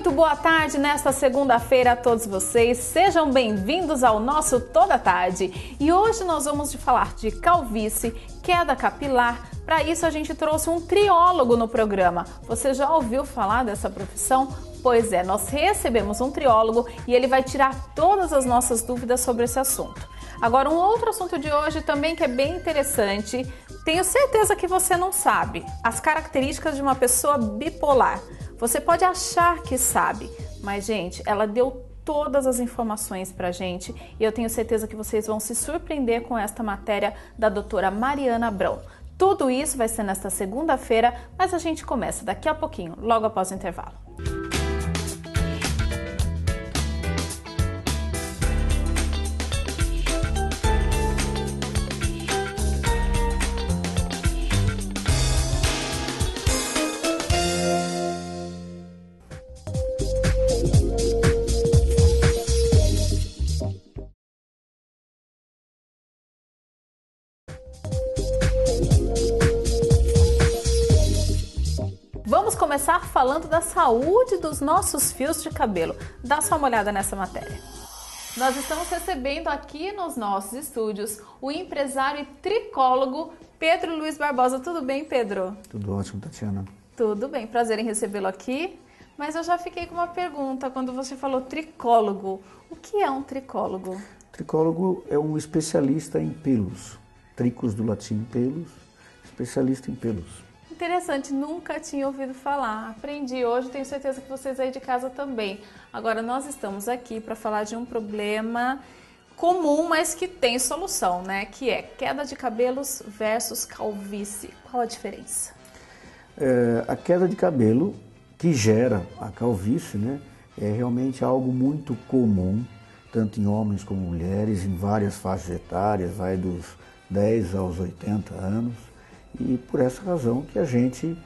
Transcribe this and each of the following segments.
Muito boa tarde nesta segunda-feira a todos vocês. Sejam bem-vindos ao nosso Toda Tarde. E hoje nós vamos falar de calvície, queda capilar. Para isso a gente trouxe um triólogo no programa. Você já ouviu falar dessa profissão? Pois é, nós recebemos um triólogo e ele vai tirar todas as nossas dúvidas sobre esse assunto. Agora, um outro assunto de hoje também que é bem interessante, tenho certeza que você não sabe, as características de uma pessoa bipolar. Você pode achar que sabe, mas, gente, ela deu todas as informações pra gente e eu tenho certeza que vocês vão se surpreender com esta matéria da doutora Mariana Abrão. Tudo isso vai ser nesta segunda-feira, mas a gente começa daqui a pouquinho, logo após o intervalo. Vamos começar falando da saúde dos nossos fios de cabelo. Dá só uma olhada nessa matéria. Nós estamos recebendo aqui nos nossos estúdios o empresário e tricólogo Pedro Luiz Barbosa. Tudo bem, Pedro? Tudo ótimo, Tatiana. Tudo bem, prazer em recebê-lo aqui. Mas eu já fiquei com uma pergunta quando você falou tricólogo. O que é um tricólogo? Tricólogo é um especialista em pelos. Tricos do latim pelos, especialista em pelos. Interessante, nunca tinha ouvido falar. Aprendi hoje, tenho certeza que vocês aí de casa também. Agora, nós estamos aqui para falar de um problema comum, mas que tem solução, né? Que é queda de cabelos versus calvície. Qual a diferença? A queda de cabelo que gera a calvície, né, é realmente algo muito comum, tanto em homens como mulheres, em várias faixas etárias, vai dos 10 aos 80 anos. E por essa razão que a gente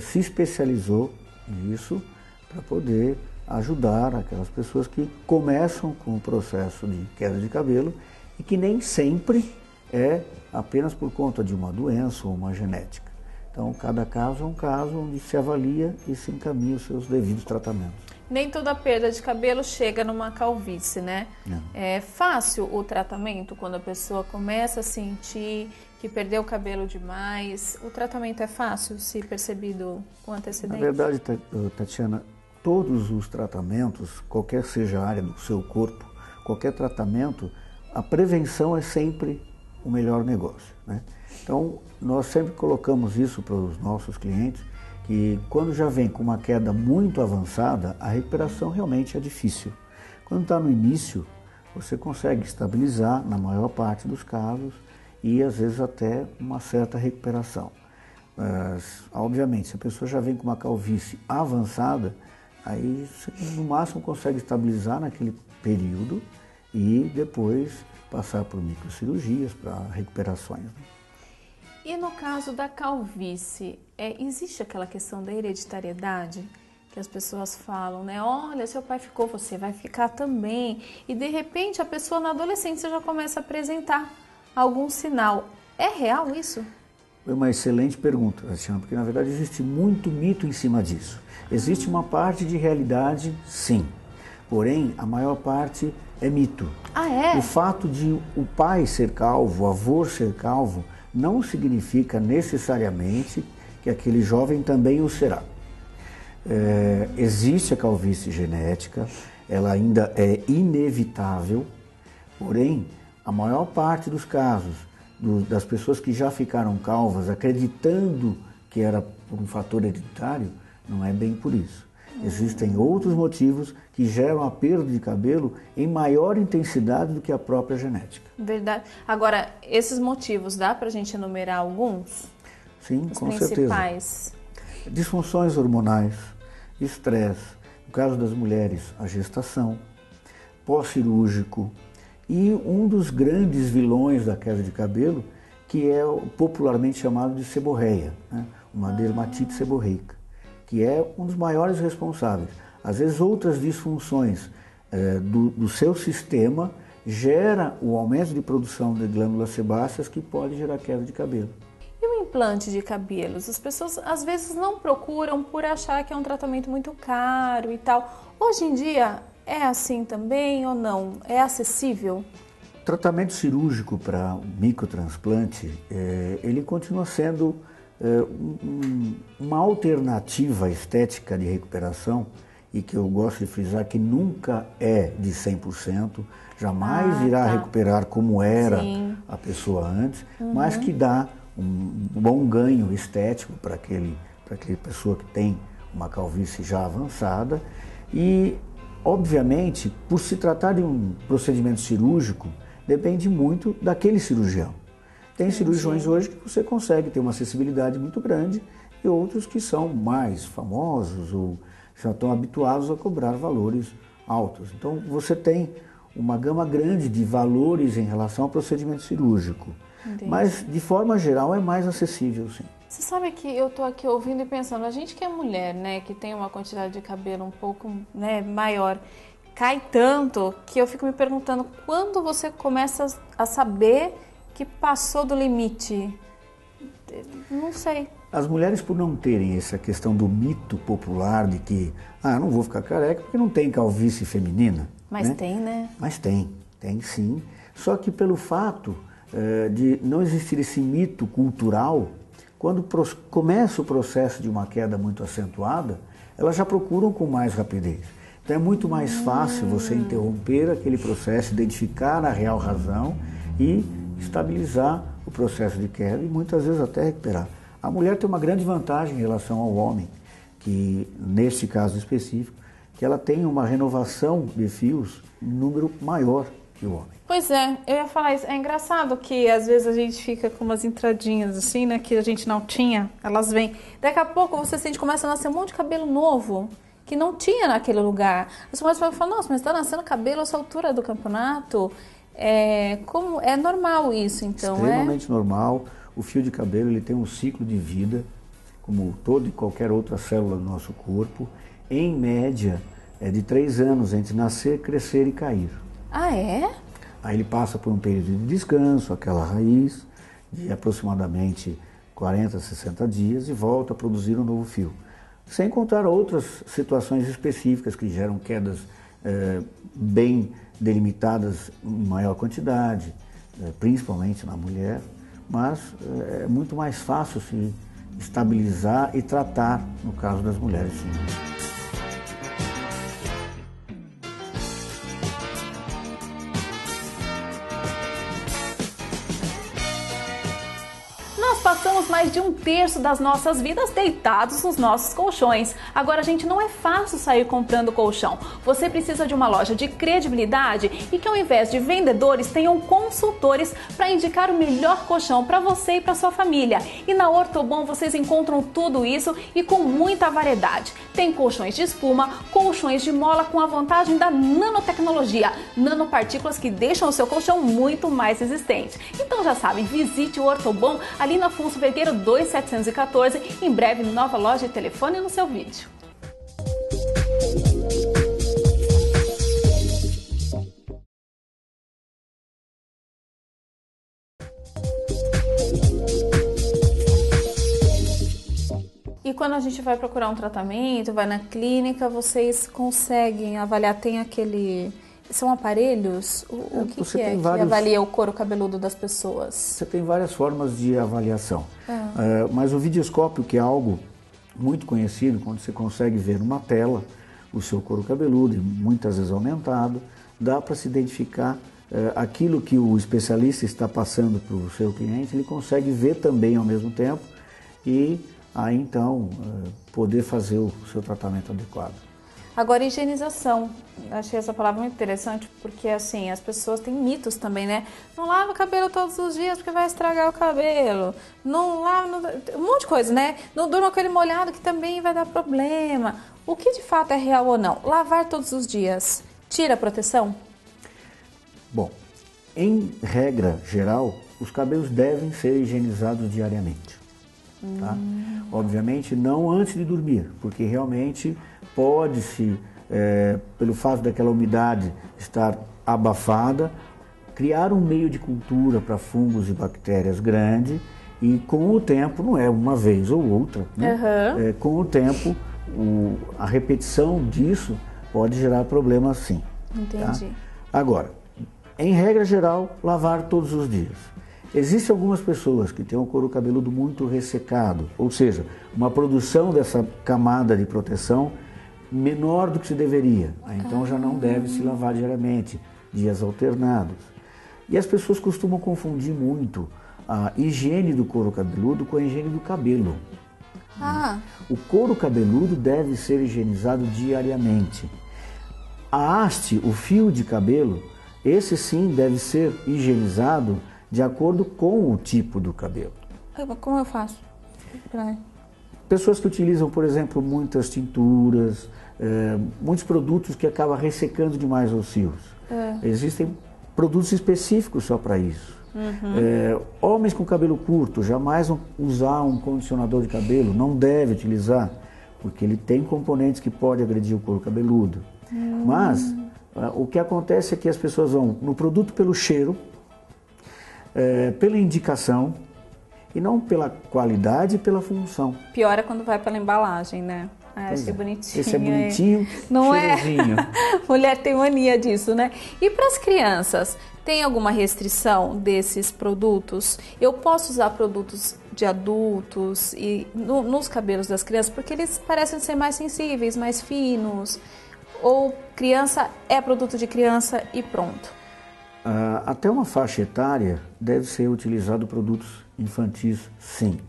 se especializou nisso para poder ajudar aquelas pessoas que começam com o processo de queda de cabelo e que nem sempre é apenas por conta de uma doença ou uma genética. Então, cada caso é um caso onde se avalia e se encaminha os seus devidos tratamentos. Nem toda perda de cabelo chega numa calvície, né? Não. É fácil o tratamento quando a pessoa começa a sentir que perdeu o cabelo demais? O tratamento é fácil se percebido com antecedência? Na verdade, Tatiana, todos os tratamentos, qualquer seja a área do seu corpo, qualquer tratamento, a prevenção é sempre o melhor negócio, né? Então, nós sempre colocamos isso para os nossos clientes, que quando já vem com uma queda muito avançada, a recuperação realmente é difícil. Quando está no início, você consegue estabilizar na maior parte dos casos e às vezes até uma certa recuperação. Mas, obviamente, se a pessoa já vem com uma calvície avançada, aí você no máximo consegue estabilizar naquele período e depois passar por microcirurgias para recuperações, né? E no caso da calvície, existe aquela questão da hereditariedade que as pessoas falam, né? Olha, seu pai ficou, você vai ficar também. E de repente a pessoa na adolescência já começa a apresentar algum sinal. É real isso? É uma excelente pergunta, Tatiana, porque na verdade existe muito mito em cima disso. Existe uma parte de realidade, sim. Porém, a maior parte é mito. Ah, é? O fato de o pai ser calvo, o avô ser calvo, não significa necessariamente que aquele jovem também o será. Existe a calvície genética, ela ainda é inevitável, porém, a maior parte dos casos das pessoas que já ficaram calvas acreditando que era por um fator hereditário, não é bem por isso. Existem outros motivos que geram a perda de cabelo em maior intensidade do que a própria genética. Verdade. Agora, esses motivos, dá pra gente enumerar alguns? Sim, Os com principais. certeza. Disfunções hormonais, estresse, no caso das mulheres, a gestação, pós-cirúrgico e um dos grandes vilões da queda de cabelo, que é popularmente chamado de seborreia, né? Uma dermatite seborreica, que é um dos maiores responsáveis. Às vezes outras disfunções do seu sistema gera o aumento de produção de glândulas sebáceas que pode gerar queda de cabelo. E o implante de cabelos? As pessoas às vezes não procuram por achar que é um tratamento muito caro e tal. Hoje em dia é assim também ou não? É acessível? Tratamento cirúrgico para microtransplante, ele continua sendo uma alternativa estética de recuperação e que eu gosto de frisar que nunca é de 100%, jamais irá recuperar como era a pessoa antes, mas que dá um bom ganho estético para aquela pessoa que tem uma calvície já avançada e, obviamente, por se tratar de um procedimento cirúrgico, depende muito daquele cirurgião. Tem cirurgiões hoje que você consegue ter uma acessibilidade muito grande e outros que são mais famosos ou já estão habituados a cobrar valores altos. Então você tem uma gama grande de valores em relação ao procedimento cirúrgico. Entendi. Mas de forma geral é mais acessível, sim. Você sabe que eu estou aqui ouvindo e pensando, a gente que é mulher, né, que tem uma quantidade de cabelo um pouco, né, maior, cai tanto que eu fico me perguntando quando você começa a saber que passou do limite. Não sei. As mulheres, por não terem essa questão do mito popular de que eu não vou ficar careca porque não tem calvície feminina. Mas tem, né? Mas tem sim. Só que pelo fato de não existir esse mito cultural, quando começa o processo de uma queda muito acentuada, elas já procuram com mais rapidez. Então é muito mais fácil você interromper aquele processo, identificar a real razão e estabilizar o processo de queda e muitas vezes até recuperar. A mulher tem uma grande vantagem em relação ao homem, que neste caso específico, que ela tem uma renovação de fios em número maior que o homem. Pois é, eu ia falar isso. É engraçado que às vezes a gente fica com umas entradinhas assim, né, que a gente não tinha, elas vêm. Daqui a pouco você sente, começa a nascer um monte de cabelo novo, que não tinha naquele lugar. As pessoas falam, nossa, mas está nascendo cabelo a essa altura do campeonato? É normal isso, então, extremamente normal. O fio de cabelo ele tem um ciclo de vida, como toda e qualquer outra célula do nosso corpo. Em média, é de 3 anos entre nascer, crescer e cair. Ah, é? Aí ele passa por um período de descanso, aquela raiz, de aproximadamente 40, 60 dias e volta a produzir um novo fio. Sem contar outras situações específicas que geram quedas bem delimitadas em maior quantidade, principalmente na mulher, mas é muito mais fácil se estabilizar e tratar, no caso das mulheres, sim. Passamos mais de 1/3 das nossas vidas deitados nos nossos colchões. Agora, gente, não é fácil sair comprando colchão. Você precisa de uma loja de credibilidade e que ao invés de vendedores tenham consultores para indicar o melhor colchão para você e para sua família. E na Ortobon vocês encontram tudo isso e com muita variedade. Tem colchões de espuma, colchões de mola com a vantagem da nanotecnologia, nanopartículas que deixam o seu colchão muito mais resistente. Então já sabe, visite o Ortobon ali na Afonso Vergueiro 2714, em breve nova loja e telefone no seu vídeo. E quando a gente vai procurar um tratamento, vai na clínica, vocês conseguem avaliar, tem aquele... São aparelhos? O que é que avalia o couro cabeludo das pessoas? Você tem várias formas de avaliação. Mas o videoscópio, que é algo muito conhecido, quando você consegue ver numa tela o seu couro cabeludo, muitas vezes aumentado, dá para se identificar aquilo que o especialista está passando para o seu cliente, ele consegue ver também ao mesmo tempo e aí então poder fazer o seu tratamento adequado. Agora, higienização. Achei essa palavra muito interessante porque, assim, as pessoas têm mitos também, né? Não lava o cabelo todos os dias porque vai estragar o cabelo. Não lava... um monte de coisa, né? Não durma com ele molhado que também vai dar problema. O que de fato é real ou não? Lavar todos os dias tira a proteção? Bom, em regra geral, os cabelos devem ser higienizados diariamente. Tá? Obviamente não antes de dormir, porque realmente pode-se, pelo fato daquela umidade estar abafada, criar um meio de cultura para fungos e bactérias grande E com o tempo, não é uma vez ou outra, né? Com o tempo, a repetição disso pode gerar problemas sim. Entendi. Tá? Agora, em regra geral, lavar todos os dias. Existem algumas pessoas que têm o couro cabeludo muito ressecado, ou seja, uma produção dessa camada de proteção menor do que se deveria. Então já não deve se lavar diariamente, dias alternados. E as pessoas costumam confundir muito a higiene do couro cabeludo com a higiene do cabelo. O couro cabeludo deve ser higienizado diariamente. A haste, o fio de cabelo, esse sim deve ser higienizado de acordo com o tipo do cabelo. Como eu faço? Pessoas que utilizam, por exemplo, muitas tinturas, muitos produtos que acabam ressecando demais os fios. Existem produtos específicos só para isso. Homens com cabelo curto, jamais vão usar um condicionador de cabelo, não deve utilizar, porque ele tem componentes que podem agredir o couro cabeludo. Mas o que acontece é que as pessoas vão no produto pelo cheiro, pela indicação, e não pela qualidade e pela função. Pior é quando vai pela embalagem, né? Achei bonitinho. Esse é bonitinho, não cheirosinho. Mulher tem mania disso, né? E para as crianças, tem alguma restrição desses produtos? Eu posso usar produtos de adultos e nos cabelos das crianças, porque eles parecem ser mais sensíveis, mais finos. Ou criança é produto de criança e pronto? Até uma faixa etária deve ser utilizado produtos infantis, sim.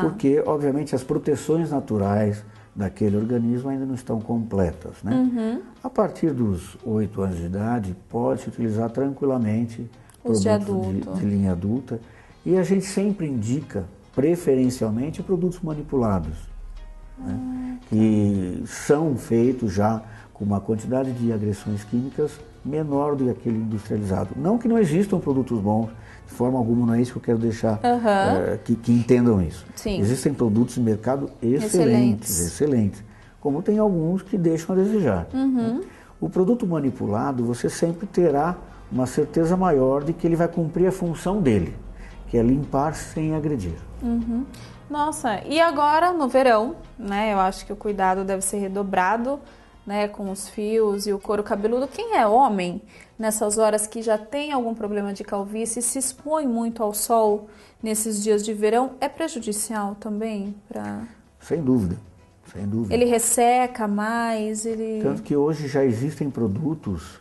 Porque, obviamente, as proteções naturais daquele organismo ainda não estão completas, né? A partir dos 8 anos de idade, pode-se utilizar tranquilamente produtos de linha adulta. E a gente sempre indica, preferencialmente, produtos manipulados, né? Que são feitos já com uma quantidade de agressões químicas menor do que aquele industrializado. Não que não existam produtos bons, de forma alguma não é isso que eu quero deixar, que entendam isso. Sim. Existem produtos no mercado excelentes, como tem alguns que deixam a desejar. Né? O produto manipulado, você sempre terá uma certeza maior de que ele vai cumprir a função dele, que é limpar sem agredir. Nossa, e agora no verão, né, eu acho que o cuidado deve ser redobrado, né, com os fios e o couro cabeludo. Quem é homem, nessas horas que já tem algum problema de calvície, se expõe muito ao sol nesses dias de verão, é prejudicial também? Sem dúvida, sem dúvida. Ele resseca mais? Tanto que hoje já existem produtos,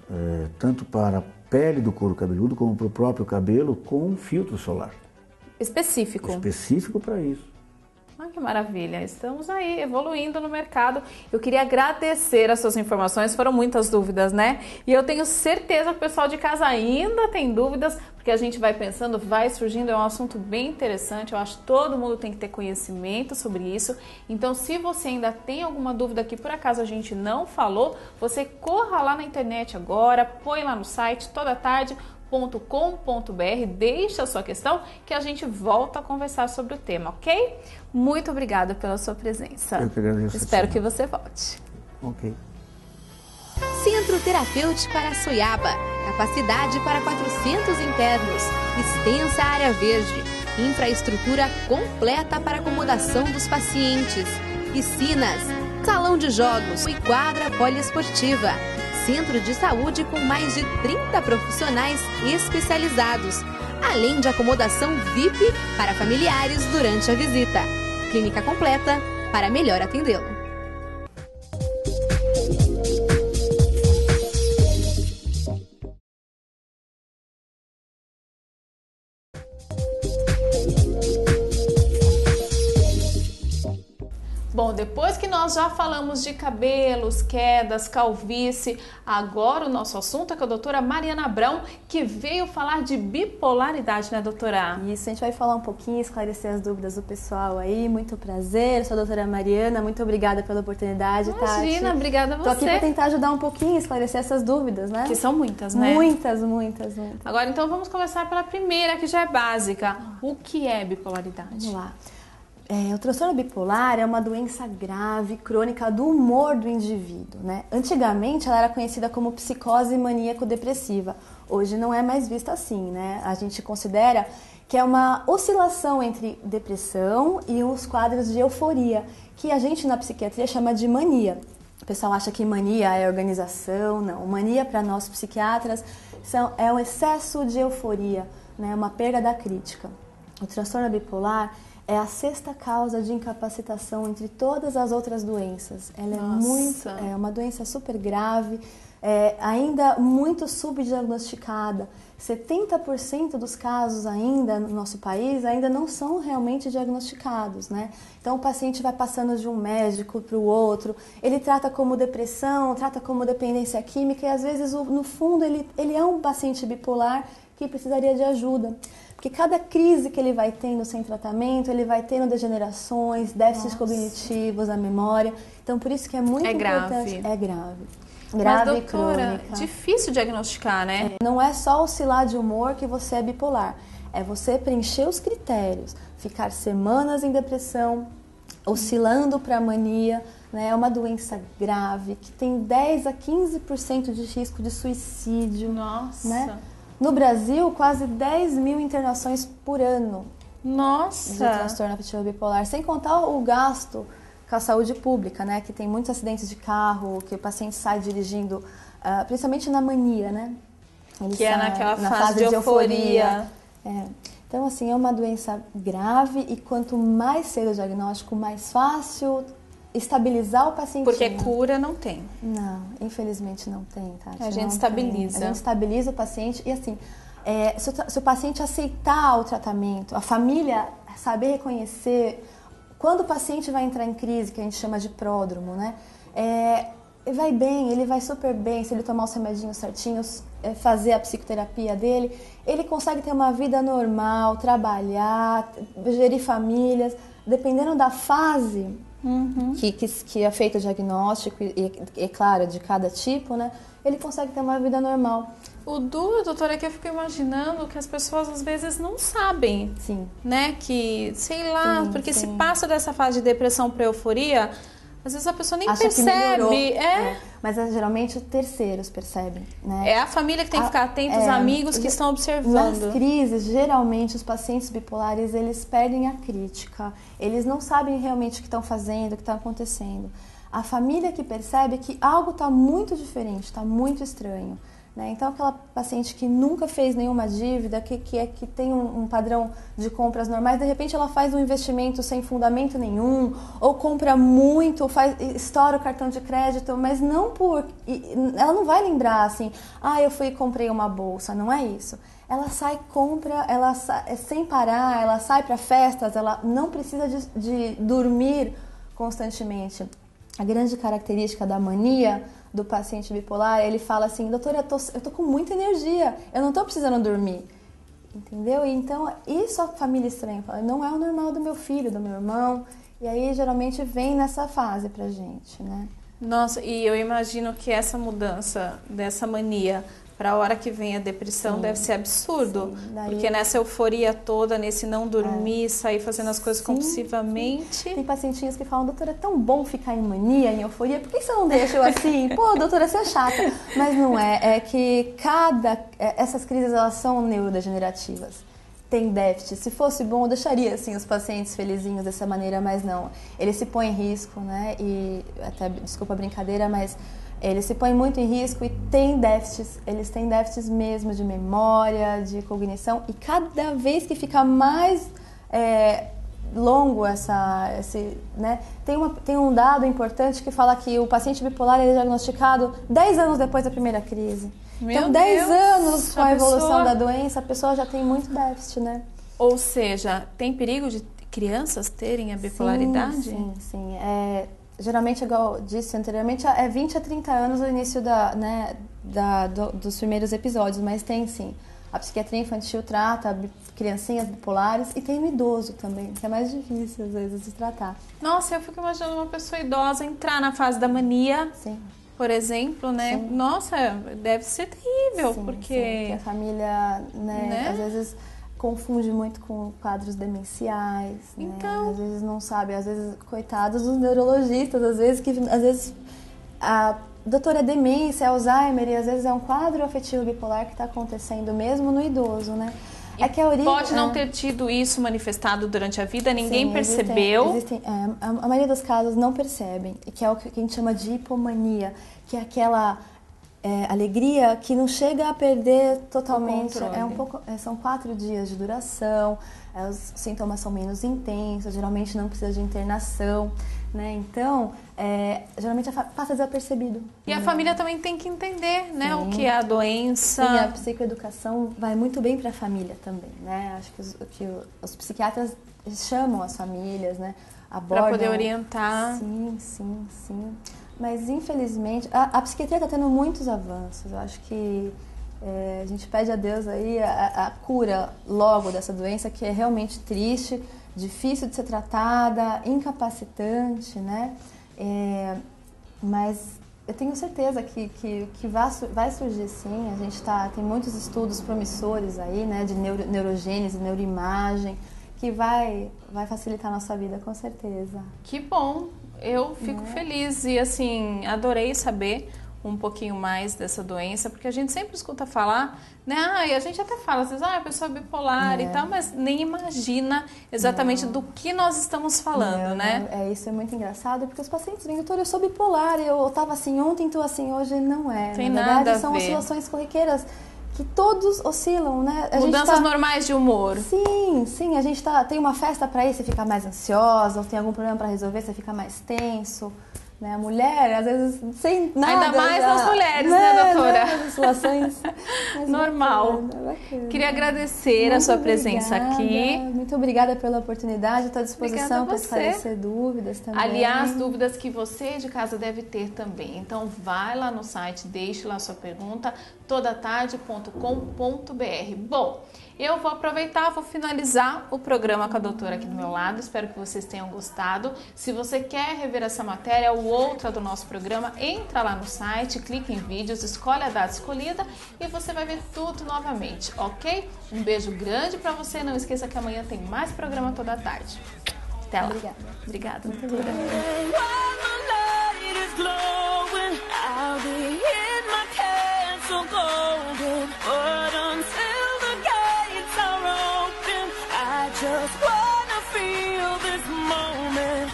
tanto para a pele do couro cabeludo, como para o próprio cabelo, com filtro solar. Específico? Específico para isso. Que maravilha, estamos aí evoluindo no mercado. Eu queria agradecer as suas informações, foram muitas dúvidas, né? E eu tenho certeza que o pessoal de casa ainda tem dúvidas, porque a gente vai pensando, vai surgindo, é um assunto bem interessante, eu acho que todo mundo tem que ter conhecimento sobre isso. Então, se você ainda tem alguma dúvida que por acaso a gente não falou, você corra lá na internet agora, põe lá no site toda tarde, .com.br, deixa a sua questão que a gente volta a conversar sobre o tema, ok? Muito obrigada pela sua presença. Eu que agradeço. Espero que você volte. Ok. Centro Terapêutico Araçoiaba. Capacidade para 400 internos. Extensa área verde. Infraestrutura completa para acomodação dos pacientes. Piscinas, salão de jogos e quadra poliesportiva. Centro de saúde com mais de 30 profissionais especializados, além de acomodação VIP para familiares durante a visita. Clínica completa para melhor atendê-lo. Bom, depois que nós já falamos de cabelos, quedas, calvície, agora o nosso assunto é com a doutora Mariana Abrão, que veio falar de bipolaridade, né, doutora? Isso, a gente vai falar um pouquinho, esclarecer as dúvidas do pessoal aí. Muito prazer, sou a doutora Mariana, muito obrigada pela oportunidade, Imagina, Tati. obrigada a você. Tô aqui para tentar ajudar um pouquinho, esclarecer essas dúvidas, né? Que são muitas, né? Muitas. Agora, então, vamos começar pela primeira, que já é básica. O que é bipolaridade? Vamos lá. O transtorno bipolar é uma doença grave, crônica do humor do indivíduo, né? Antigamente ela era conhecida como psicose maníaco-depressiva. Hoje não é mais vista assim, né? A gente considera que é uma oscilação entre depressão e os quadros de euforia, que a gente na psiquiatria chama de mania. O pessoal acha que mania é organização, não. Mania para nós psiquiatras é um excesso de euforia, né? Uma perda da crítica. O transtorno bipolar é a 6ª causa de incapacitação entre todas as outras doenças. Ela é uma doença super grave, ainda muito subdiagnosticada. 70% dos casos ainda no nosso país ainda não são realmente diagnosticados, né? Então o paciente vai passando de um médico para o outro, ele trata como depressão, trata como dependência química e às vezes no fundo ele é um paciente bipolar que precisaria de ajuda. Porque cada crise que ele vai tendo sem tratamento, ele vai tendo degenerações, déficits cognitivos, a memória. Então, por isso que é muito importante. Grave. É grave. Mas, doutora, difícil diagnosticar, né? Não é só oscilar de humor que você é bipolar. É você preencher os critérios, ficar semanas em depressão, oscilando para mania, né? É uma doença grave que tem 10 a 15% de risco de suicídio. Nossa! Né? No Brasil, quase 10 mil internações por ano. Nossa! De transtorno afetivo bipolar. Sem contar o gasto com a saúde pública, né? Que tem muitos acidentes de carro, que o paciente sai dirigindo, principalmente na mania, né? Que é naquela fase de euforia. Então, assim, é uma doença grave e quanto mais cedo o diagnóstico, mais fácil estabilizar o paciente. Porque cura não tem. Não, infelizmente não tem, Tati. A gente estabiliza. A gente estabiliza o paciente e assim, se o paciente aceitar o tratamento, a família saber reconhecer quando o paciente vai entrar em crise, que a gente chama de pródromo, né? Ele vai bem, ele vai super bem, se ele tomar os remedinhos certinhos, fazer a psicoterapia dele, ele consegue ter uma vida normal, trabalhar, gerir famílias, dependendo da fase que é feito o diagnóstico e claro, de cada tipo, né? Ele consegue ter uma vida normal. O duro, doutora, é que eu fico imaginando que as pessoas às vezes não sabem, sim, né? Que, sei lá, sim, porque sim, se passa dessa fase de depressão para euforia, às vezes a pessoa nem percebe. Mas geralmente terceiros percebem, né? É a família que tem que ficar atenta, os amigos que estão observando. Nas crises, geralmente os pacientes bipolares, eles perdem a crítica. Eles não sabem realmente o que estão fazendo, o que está acontecendo. A família que percebe que algo está muito diferente, está muito estranho. Né? Então, aquela paciente que nunca fez nenhuma dívida, que tem um padrão de compras normais, de repente ela faz um investimento sem fundamento nenhum, ou compra muito, estoura o cartão de crédito, mas não ela não vai lembrar assim, eu fui e comprei uma bolsa, não é isso. Ela sai, compra, sem parar, ela sai para festas, ela não precisa de dormir constantemente. A grande característica da mania do paciente bipolar, ele fala assim, doutora, eu tô com muita energia, eu não tô precisando dormir, entendeu? E então, isso a família estranha, fala, não é o normal do meu filho, do meu irmão, e aí geralmente vem nessa fase pra gente, né? Nossa, e eu imagino que essa mudança dessa mania para a hora que vem a depressão deve ser absurdo, porque nessa euforia toda, nesse não dormir, sair fazendo as coisas compulsivamente. Sim. Tem pacientinhos que falam, doutora, é tão bom ficar em mania, em euforia, por que você não deixa eu assim? Pô, doutora, você é chata. Mas não é que essas crises, elas são neurodegenerativas. Tem déficit. Se fosse bom, eu deixaria assim, os pacientes felizinhos dessa maneira, mas não. Eles se põem em risco, né? E até, desculpa a brincadeira, mas eles se põem muito em risco e têm déficits. Eles têm déficits mesmo de memória, de cognição. E cada vez que fica mais longo né? Tem um dado importante que fala que o paciente bipolar é diagnosticado 10 anos depois da primeira crise. Então, 10 anos com a evolução da doença, a pessoa já tem muito déficit, né? Ou seja, tem perigo de crianças terem a bipolaridade? Sim. Geralmente, igual eu disse anteriormente, é 20 a 30 anos o início dos primeiros episódios, mas tem sim. A psiquiatria infantil trata criancinhas bipolares e tem no idoso também, que é mais difícil às vezes de tratar. Nossa, eu fico imaginando uma pessoa idosa entrar na fase da mania. Sim. Por exemplo, né? Sim. Nossa, deve ser terrível, porque a família, né? Às vezes confunde muito com quadros demenciais, Então... né? Às vezes não sabe, às vezes, coitados dos neurologistas, às vezes a doutora demência, é Alzheimer, e às vezes é um quadro afetivo bipolar que está acontecendo mesmo no idoso, né? É que a origem, pode não ter tido isso manifestado durante a vida, ninguém percebeu. A maioria dos casos não percebem, que é o que a gente chama de hipomania, que é aquela alegria que não chega a perder totalmente. São 4 dias de duração, os sintomas são menos intensos, geralmente não precisa de internação, né? Então, geralmente passa desapercebido. E a família também tem que entender, né, o que é a doença. Sim, a psicoeducação vai muito bem para a família também, né? Acho que os psiquiatras chamam as famílias, né? Abordam. Para poder orientar. Sim. Mas, infelizmente, a psiquiatria está tendo muitos avanços. Eu acho que a gente pede a Deus aí a cura logo dessa doença, que é realmente triste, difícil de ser tratada, incapacitante, né? Mas eu tenho certeza que vai surgir sim. A gente tem muitos estudos promissores aí, né? De neurogênese, neuroimagem, que vai facilitar a nossa vida, com certeza. Que bom! Eu fico feliz e, assim, adorei saber um pouquinho mais dessa doença, porque a gente sempre escuta falar, né? E a gente até fala, às vezes, a pessoa é bipolar e tal, mas nem imagina exatamente do que nós estamos falando, né? Isso é muito engraçado, porque os pacientes vêm, doutor, eu sou bipolar, eu estava assim ontem, então assim hoje, não é. Tem Na nada verdade, a são ver. oscilações corriqueiras que todos oscilam, né? Mudanças normais de humor. Sim, a gente tem uma festa para ir, você fica mais ansiosa, ou tem algum problema para resolver, você fica mais tenso, né? A mulher, às vezes, sem nada. Ainda mais nas mulheres, né, doutora? As oscilações. Normal. Bacana. Queria agradecer a sua presença aqui. Muito obrigada pela oportunidade, estou à disposição para esclarecer dúvidas também. Aliás, dúvidas que você de casa deve ter também. Então, vai lá no site, deixe lá sua pergunta, todatarde.com.br. Bom, eu vou aproveitar, vou finalizar o programa com a doutora aqui do meu lado. Espero que vocês tenham gostado. Se você quer rever essa matéria ou outra do nosso programa, entra lá no site, clica em vídeos, escolhe a data escolhida e você vai ver tudo novamente, ok? Um beijo grande para você. Não esqueça que amanhã tem mais programa toda tarde. Até lá. Obrigada. Muito obrigada. Just wanna feel this moment.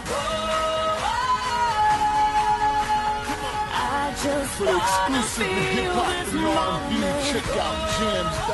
I just wanna feel this moment. Check out Jams.